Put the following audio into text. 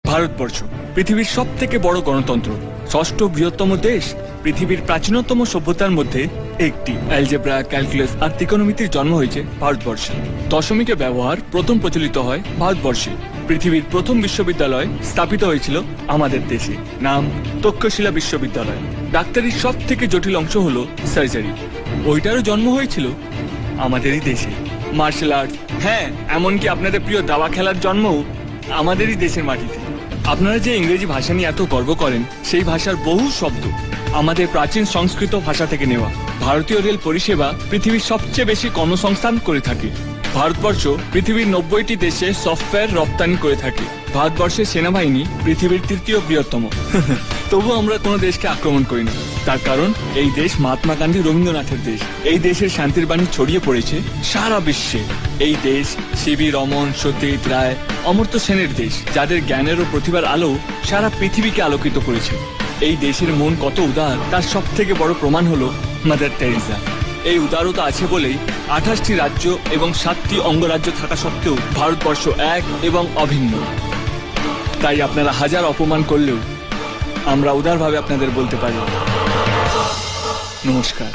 ভারতবর্ষ পৃথিবীর সবথেকে বড় গণতন্ত্র, ষষ্ঠ বৃহত্তম দেশ, পৃথিবীর প্রাচীনতম সভ্যতার মধ্যে একটি। অ্যালজেব্রা, ক্যালকুলাস আর ত্রিকোণমিতির জন্ম হয়েছে ভারতবর্ষে। দশমিকের ব্যবহার প্রথম প্রচলিত হয় ভারতবর্ষে। পৃথিবীর প্রথম বিশ্ববিদ্যালয় স্থাপিত হয়েছিল আমাদের দেশে, নাম তক্ষশিলা বিশ্ববিদ্যালয়। ডাক্তারির সব থেকে জটিল অংশ হলো সার্জারি, ওইটারও জন্ম হয়েছিল আমাদেরই দেশে। মার্শাল আর্ট, হ্যাঁ, এমনকি আপনাদের প্রিয় দাবা খেলার জন্মও আমাদেরই দেশের মাটিতে। আপনারা যে ইংরেজি ভাষা নিয়ে এত গর্ব করেন, সেই ভাষার বহু শব্দ আমাদের প্রাচীন সংস্কৃত ভাষা থেকে নেওয়া। ভারতীয় রেল পরিষেবা পৃথিবীর সবচেয়ে বেশি কর্মসংস্থান করে থাকে। ভারতবর্ষ পৃথিবীর 90টি দেশে সফটওয়্যার রপ্তানি করে থাকে। ভারতবর্ষের সেনাবাহিনী পৃথিবীর তৃতীয় বৃহত্তম। তবু আমরা কোনো দেশকে আক্রমণ করি না, তার কারণ এই দেশ মহাত্মা গান্ধী, রবীন্দ্রনাথের দেশ। এই দেশের শান্তির বাণী ছড়িয়ে পড়েছে সারা বিশ্বে। এই দেশ সিবি রমন, সত্যজিৎ রায়, অমর্ত্য সেনের দেশ, যাদের জ্ঞানের ও প্রতিভার আলো সারা পৃথিবীকে আলোকিত করেছে। এই দেশের মন কত উদার, তার সব থেকে বড় প্রমাণ হলো মাদার টেরেসা। এই উদারতা আছে বলেই 28টি রাজ্য এবং 7টি অঙ্গরাজ্য থাকা সত্ত্বেও ভারতবর্ষ এক এবং অভিন্ন। তাই আপনারা হাজার অপমান করলেও আমরা উদারভাবে আপনাদের বলতে পারি নমস্কার।